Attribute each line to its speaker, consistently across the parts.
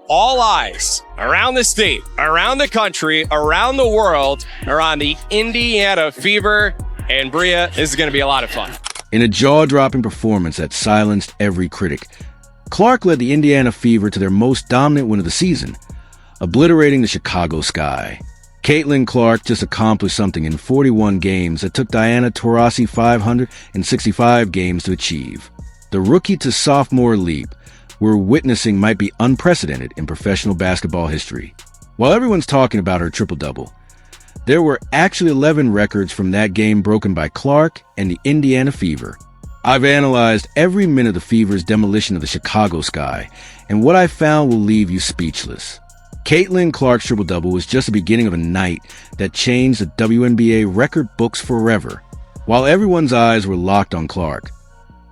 Speaker 1: all eyes around the state, around the country, around the world are on the Indiana Fever. And Bria, this is going to be a lot of fun.
Speaker 2: In a jaw-dropping performance that silenced every critic, Clark led the Indiana Fever to their most dominant win of the season, obliterating the Chicago Sky. Caitlin Clark just accomplished something in 41 games that took Diana Taurasi 565 games to achieve. The rookie-to-sophomore leap we're witnessing might be unprecedented in professional basketball history. While everyone's talking about her triple-double, there were actually 11 records from that game broken by Clark and the Indiana Fever. I've analyzed every minute of the Fever's demolition of the Chicago Sky, and what I found will leave you speechless. Caitlin Clark's triple-double was just the beginning of a night that changed the WNBA record books forever. While everyone's eyes were locked on Clark,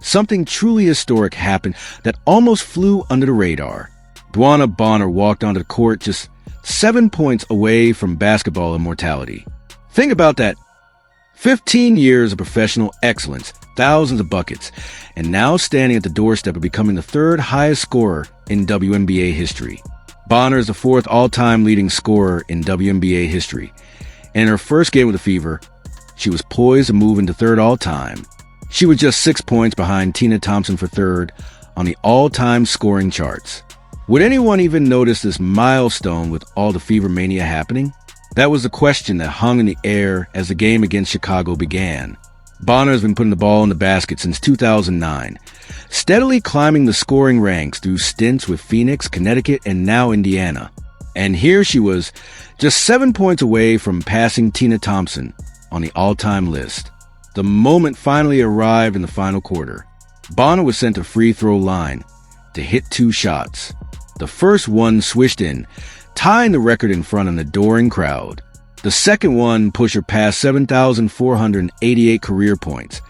Speaker 2: something truly historic happened that almost flew under the radar. Dwana Bonner walked onto the court just 7 points away from basketball immortality. Think about that. 15 years of professional excellence, thousands of buckets, and now standing at the doorstep of becoming the third highest scorer in WNBA history. Bonner is the fourth all-time leading scorer in WNBA history. And in her first game with the Fever, she was poised to move into third all-time. She was just 6 points behind Tina Thompson for third on the all-time scoring charts. Would anyone even notice this milestone with all the Fever mania happening? That was the question that hung in the air as the game against Chicago began. Bonner has been putting the ball in the basket since 2009, steadily climbing the scoring ranks through stints with Phoenix, Connecticut, and now Indiana. And here she was, just 7 points away from passing Tina Thompson on the all-time list. The moment finally arrived in the final quarter. Bonner was sent to free throw line to hit 2 shots. The first one swished in, tying the record in front of an adoring crowd. The second one pushed her past 7,488 career points,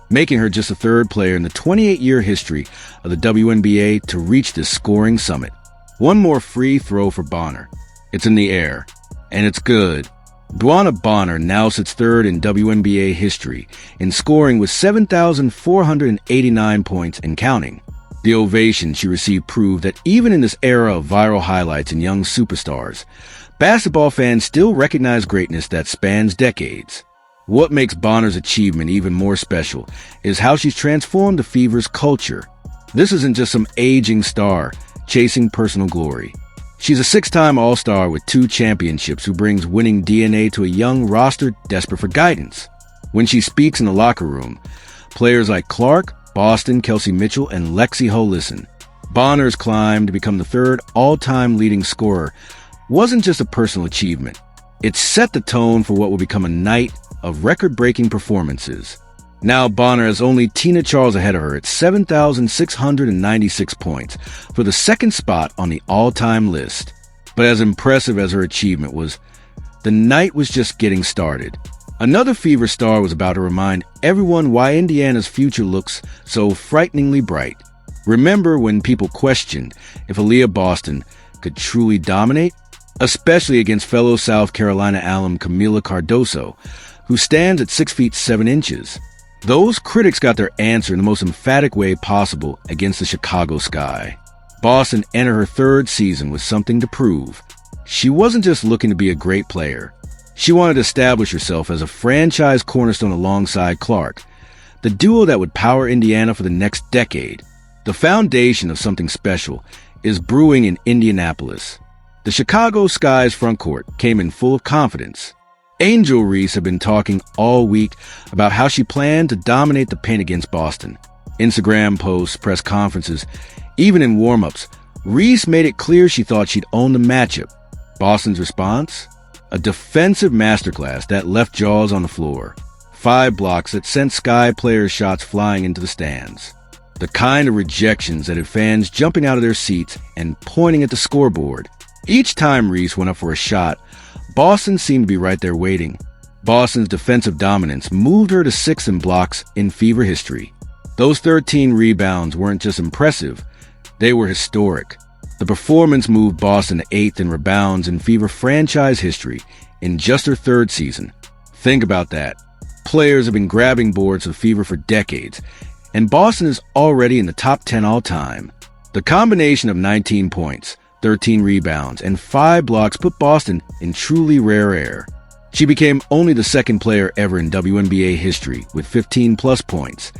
Speaker 2: making her just the third player in the 28-year history of the WNBA to reach this scoring summit. One more free throw for Bonner. It's in the air, and it's good. Dwana Bonner now sits third in WNBA history in scoring with 7,489 points and counting. The ovation she received proved that even in this era of viral highlights and young superstars, basketball fans still recognize greatness that spans decades. What makes Bonner's achievement even more special is how she's transformed the Fever's culture. This isn't just some aging star chasing personal glory. She's a 6-time All-Star with 2 championships who brings winning DNA to a young roster desperate for guidance. When she speaks in the locker room, players like Clark, Boston, Kelsey Mitchell, and Lexi Ho listen. Bonner's climb to become the third all-time leading scorer wasn't just a personal achievement. It set the tone for what will become a night of record-breaking performances. Now Bonner has only Tina Charles ahead of her at 7,696 points for the second spot on the all-time list. But as impressive as her achievement was, the night was just getting started. Another Fever star was about to remind everyone why Indiana's future looks so frighteningly bright. Remember when people questioned if Aaliyah Boston could truly dominate? Especially against fellow South Carolina alum Camila Cardoso, who stands at 6 feet 7 inches. Those critics got their answer in the most emphatic way possible against the Chicago Sky. Boston entered her third season with something to prove. She wasn't just looking to be a great player. She wanted to establish herself as a franchise cornerstone alongside Clark, the duo that would power Indiana for the next decade. The foundation of something special is brewing in Indianapolis. The Chicago Sky's front court came in full of confidence. Angel Reese had been talking all week about how she planned to dominate the paint against Boston. Instagram posts, press conferences, even in warm-ups, Reese made it clear she thought she'd own the matchup. Boston's response? A defensive masterclass that left jaws on the floor. 5 blocks that sent Sky players' shots flying into the stands. The kind of rejections that had fans jumping out of their seats and pointing at the scoreboard. Each time Reese went up for a shot, Boston seemed to be right there waiting. Boston's defensive dominance moved her to 6th in blocks in Fever history. Those 13 rebounds weren't just impressive, they were historic. The performance moved Boston to 8th in rebounds in Fever franchise history in just her third season. Think about that. Players have been grabbing boards of Fever for decades, and Boston is already in the top 10 all time. The combination of 19 points, 13 rebounds, and 5 blocks put Boston in truly rare air. She became only the second player ever in WNBA history with 15-plus points,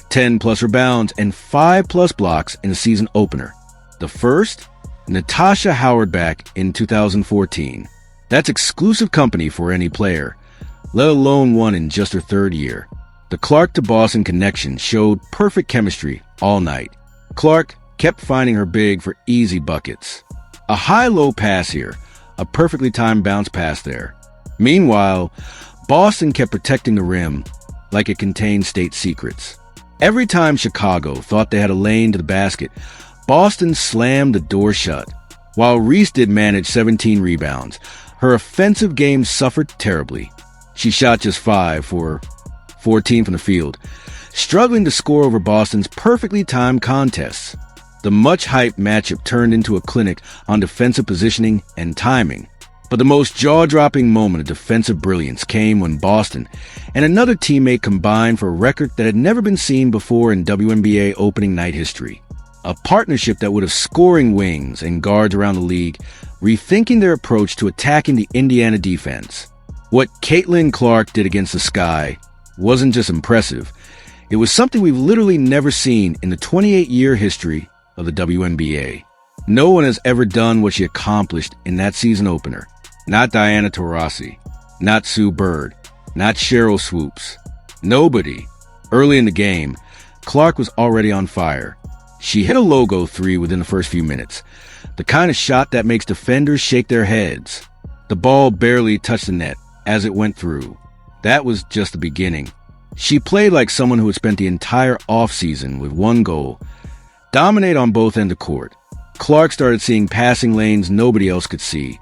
Speaker 2: 10-plus rebounds, and 5-plus blocks in a season opener. The first? Natasha Howard in 2014. That's exclusive company for any player, let alone one in just her third year. The Clark to Boston connection showed perfect chemistry all night. Clark kept finding her big for easy buckets. A high-low pass here, a perfectly timed bounce pass there. Meanwhile, Boston kept protecting the rim like it contained state secrets. Every time Chicago thought they had a lane to the basket, Boston slammed the door shut. While Reese did manage 17 rebounds, her offensive game suffered terribly. She shot just 5 for 14 from the field, struggling to score over Boston's perfectly timed contests. The much-hyped matchup turned into a clinic on defensive positioning and timing. But the most jaw-dropping moment of defensive brilliance came when Boston and another teammate combined for a record that had never been seen before in WNBA opening night history. A partnership that would have scoring wings and guards around the league, rethinking their approach to attacking the Indiana defense. What Caitlin Clark did against the Sky wasn't just impressive. It was something we've literally never seen in the 28-year history of the WNBA. No one has ever done what she accomplished in that season opener. Not Diana Taurasi, not Sue Bird, not Cheryl Swoops. Nobody. Early in the game, Clark was already on fire. She hit a logo 3 within the first few minutes, the kind of shot that makes defenders shake their heads. The ball barely touched the net as it went through. That was just the beginning. She played like someone who had spent the entire offseason with one goal: dominate on both ends of court. Clark started seeing passing lanes nobody else could see,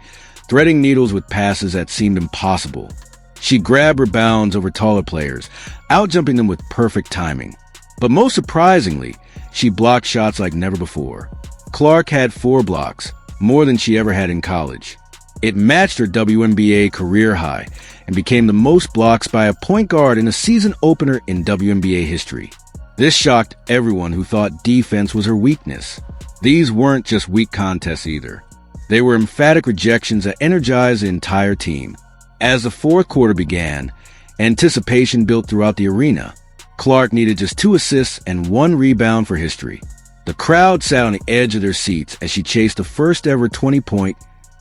Speaker 2: threading needles with passes that seemed impossible. She grabbed rebounds over taller players, outjumping them with perfect timing. But most surprisingly, she blocked shots like never before. Clark had 4 blocks, more than she ever had in college. It matched her WNBA career high and became the most blocks by a point guard in a season opener in WNBA history. This shocked everyone who thought defense was her weakness. These weren't just weak contests either. They were emphatic rejections that energized the entire team. As the fourth quarter began, anticipation built throughout the arena. Clark needed just 2 assists and 1 rebound for history. The crowd sat on the edge of their seats as she chased the first ever 20-point,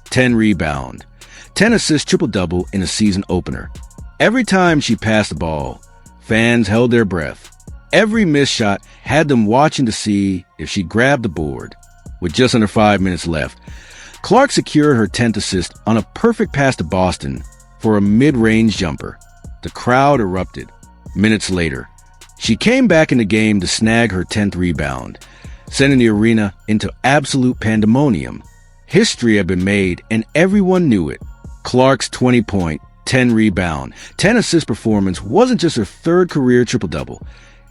Speaker 2: 10-rebound, 10-assist triple-double in a season opener. Every time she passed the ball, fans held their breath. Every missed shot had them watching to see if she grabbed the board. With just under 5 minutes left, Clark secured her 10th assist on a perfect pass to Boston for a mid-range jumper. The crowd erupted. Minutes later, she came back in the game to snag her 10th rebound, sending the arena into absolute pandemonium. History had been made, and everyone knew it. Clark's 20-point, 10-rebound, 10-assist performance wasn't just her third career triple-double.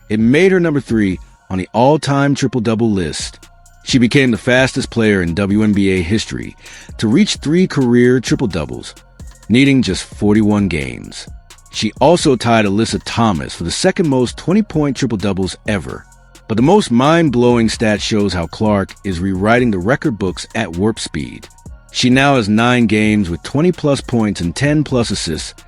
Speaker 2: It made her number 3 on the all-time triple-double list. She became the fastest player in WNBA history to reach 3 career triple-doubles, needing just 41 games. She also tied Alyssa Thomas for the second most 20-point triple-doubles ever. But the most mind-blowing stat shows how Clark is rewriting the record books at warp speed. She now has 9 games with 20-plus points and 10-plus assists,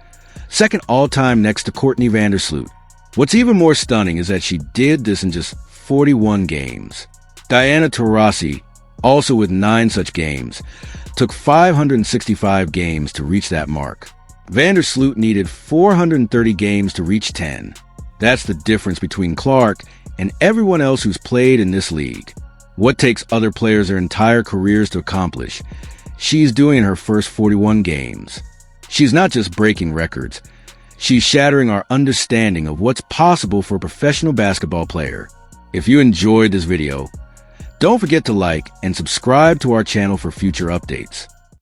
Speaker 2: second all-time next to Courtney Vandersloot. What's even more stunning is that she did this in just 41 games. Diana Taurasi, also with 9 such games, took 565 games to reach that mark. Vandersloot needed 430 games to reach 10. That's the difference between Clark and everyone else who's played in this league. What takes other players their entire careers to accomplish, she's doing in her first 41 games. She's not just breaking records. She's shattering our understanding of what's possible for a professional basketball player. If you enjoyed this video, don't forget to like and subscribe to our channel for future updates.